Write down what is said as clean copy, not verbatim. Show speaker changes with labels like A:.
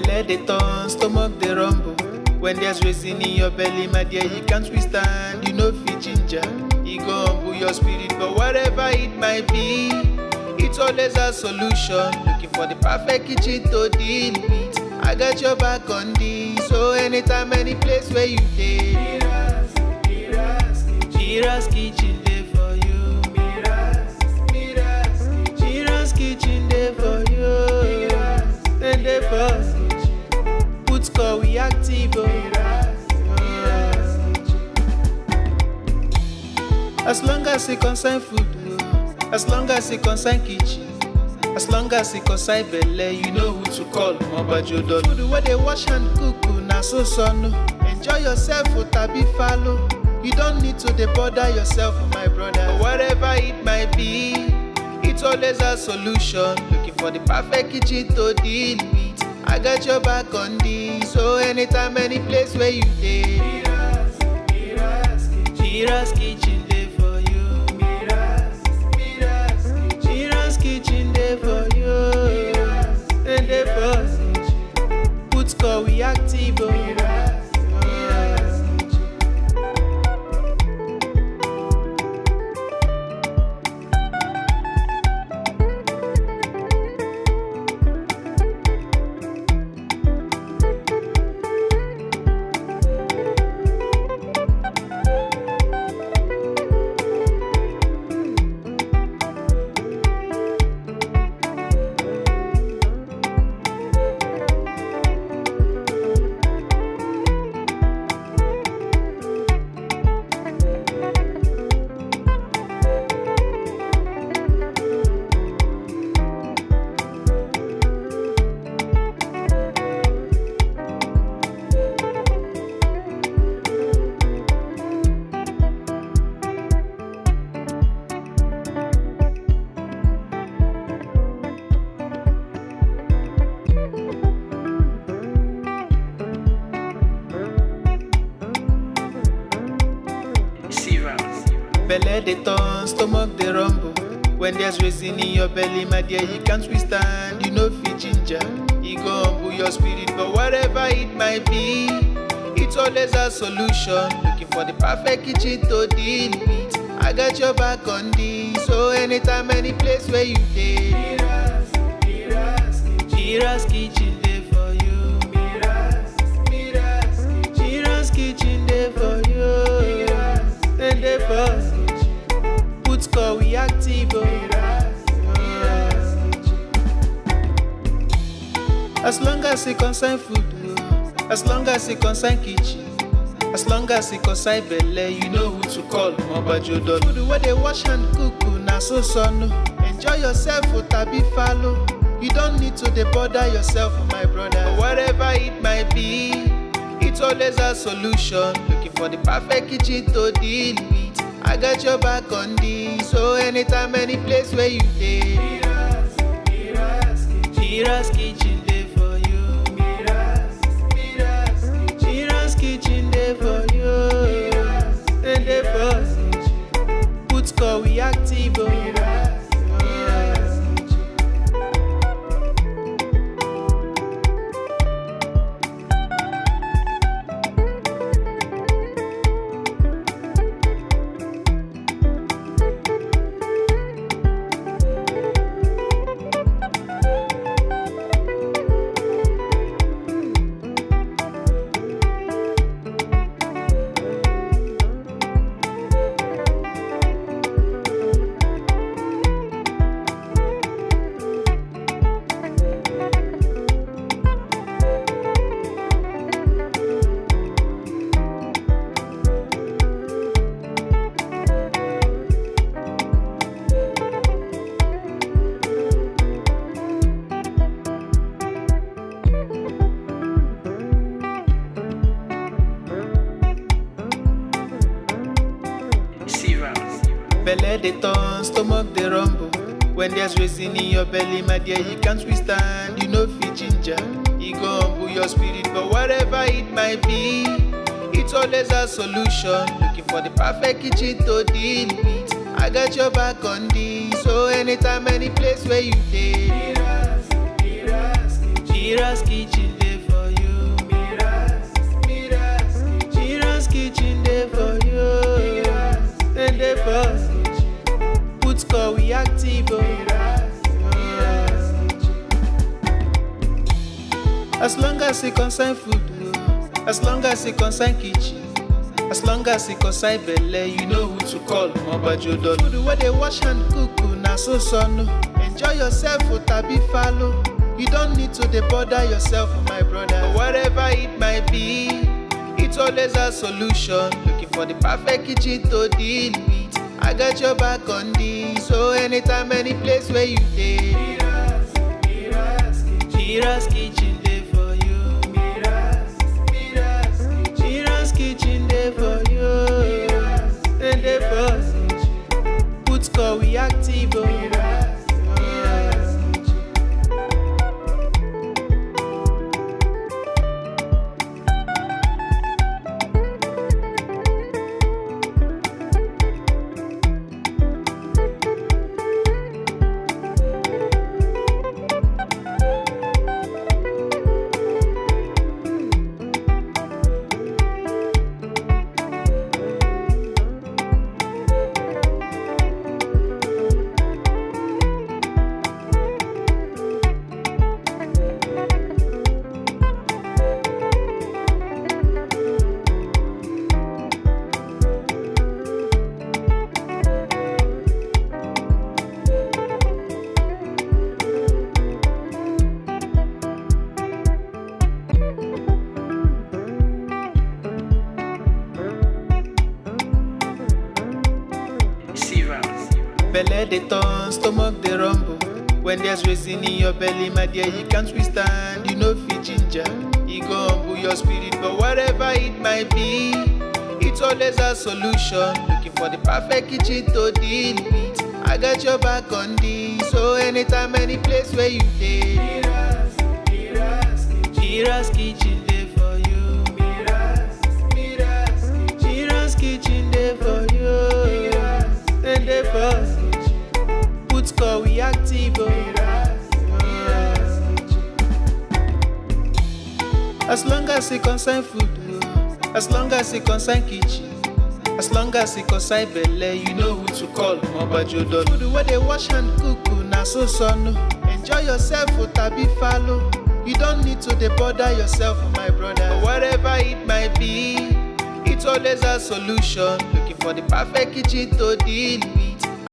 A: Belle they turn, stomach they rumble. When there's reason in your belly, my dear, you can't withstand. You know fit ginger, you go humble your spirit. But whatever it might be, it's always a solution. Looking for the perfect kitchen to deal with. I got your back on this. So anytime, any place where you stay, Mira's kitchen there for you. Mira's kitchen there for you. And they for put score we active. As long as it concern food, as long as it concern kitchen, as long as it concern belle, you know who to call. Mobajodo. Food where they wash and cook, na so son. Enjoy yourself, tabi follow. You don't need to bother yourself, my brother. But whatever it might be, it's always a solution. Looking for the perfect kitchen to deal with. I got your back on this. So anytime, any place where you stay, Mira's kitchen there for you. Mira's kitchen there for you. And they for put score we active. Belle they turn, stomach they rumble. When there's reason in your belly, my dear, you can't withstand. You know fit ginger, you go humble your spirit. But whatever it might be, it's always a solution. Looking for the perfect kitchen to deal with. I got your back on this. So anytime, any place where you stay, Mira's kitchen there for you. Mira's kitchen there for you. And they for put score we active. As long as it concern food, as long as it concern kitchen, as long as it concern belle, you know who to call. Mobajodo. Food where they wash and cook, na so son. Enjoy yourself, tabi follow. You don't need to bother yourself, my brother. But whatever it might be, it's always a solution. Looking for the perfect kitchen to deal with. I got your back on this. So anytime, any place where you stay, Mira's kitchen there for you. Mira's kitchen there for you. And they for put score we active. Belle they turn, stomach they rumble. When there's reason in your belly, my dear, you can't withstand. You know fit ginger, you go humble your spirit. But whatever it might be, it's always a solution. Looking for the perfect kitchen to deal with. I got your back on this. So anytime, any place where you stay, Mira's kitchen there kitchen there for you. And the boss put call we active. As long as it concern food, as long as it concern kitchen, as long as it concern belle, you know who to call. Mobajodo. Food where they wash and cook, na so son. Enjoy yourself, tabi follow. You don't need to bother yourself, my brother. But whatever it might be, it's always a solution. Looking for the perfect kitchen to deal with. I got your back on this. So anytime, any place where you stay, Mira's kitchen there for you. Mira's kitchen there for you. And the boss put call we active. Belle they turn, stomach they rumble. When there's reason in your belly, my dear, you can't withstand. You know fit ginger, you go humble your spirit. But whatever it might be, it's always a solution. Looking for the perfect kitchen to deal with. I got your back on this. So anytime, any place where you stay, Mira's kitchen there for you. Mira's kitchen there for you. And the boss put call we active. As long as it concern food, as long as it concern kitchen, as long as it concern belle, you know who to call. Mobajodo. Food where they wash and cook, na so son. Enjoy yourself, tabi follow. You don't need to bother yourself, my brother. But whatever it might be, it's always a solution. Looking for the perfect kitchen to deal with.